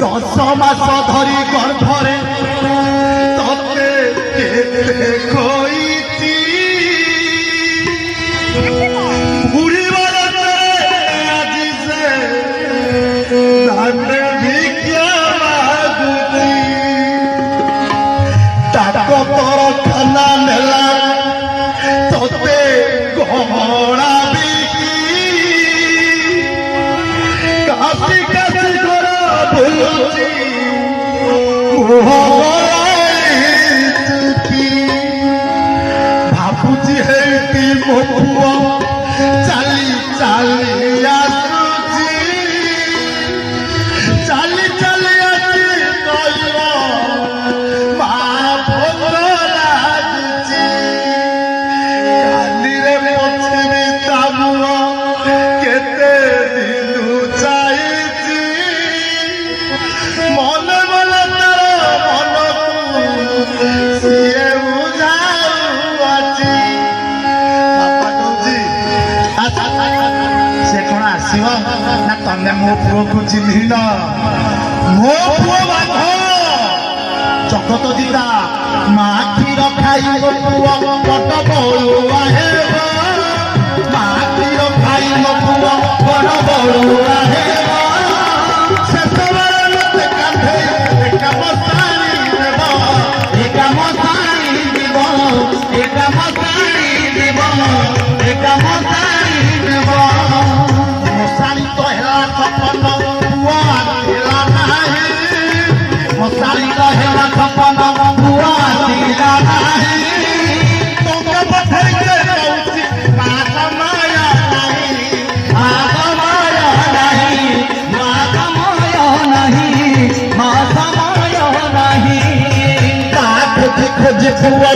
10 মাস ধরি গর্ভরে তোতে কেতে খইতি বুড়ি বাড়াতে আজি সে দান্ডে ভিক্ষা মাগুতি তাকো তোর খানা নেলা তোতে গহনা বিকি কাশি কাশি করা ভুলছি ভাবুছি হেটি মো পুଅ চালি চালি আসুছি চালি চালি আসি কইব মা ভোগ লাଗୁଛି କାଲିରେ ପଛରେ ତାବୁଅ କେତେ ଦିନୁ ଚାଇଛି ମନେ ମନେ ତାର ମନକୁ ସିଏ ବୁଝାଉଅଛି ବାପା କହୁଛି ସେ କଣ ଆସିବ ନା ତମେ ମୋ ପୁଅକୁ ଚିହ୍ନିନ ମୋ ପୁଅ ବାଘ ଜଗତ ଦିଦା ମା କ୍ଷୀର ଖାଇବ ପୁଅ ବଡ଼ ବଳୁଆ ହେବ ମା କ୍ଷୀର ଖାଇବ ପୁଅ ବଡ଼ ବଳୁଆ ହେବ ସେତେବେଳେ ମତେ କାନ୍ଧେଇ ଏକା ମଶାଣି ଦେବ ଏକା ମଶାଣି দিব ଏକା ମଶାଣି দিব ଏକା ମଶାଣି ଦେବ ମଶାଣି ତ ହେଲା ସପନ ପୁଅ ଆସିଲା ନାହିଁ ମଶାଣି ତ ହେଲା ସପନ ପୁଅ ଆସିଲା ନାହିଁ ଟଙ୍କା ପଠେଇଲେ କହୁଛି ମାଗ ମାୟା ନାହିଁ ମାଗ ମାୟା ନାହିଁ ମାଗ ମାୟା ନାହିଁ ମାଗ ମାୟା ନାହିଁ ତା ଖୋଜି ଖୋଜି ପୁଅ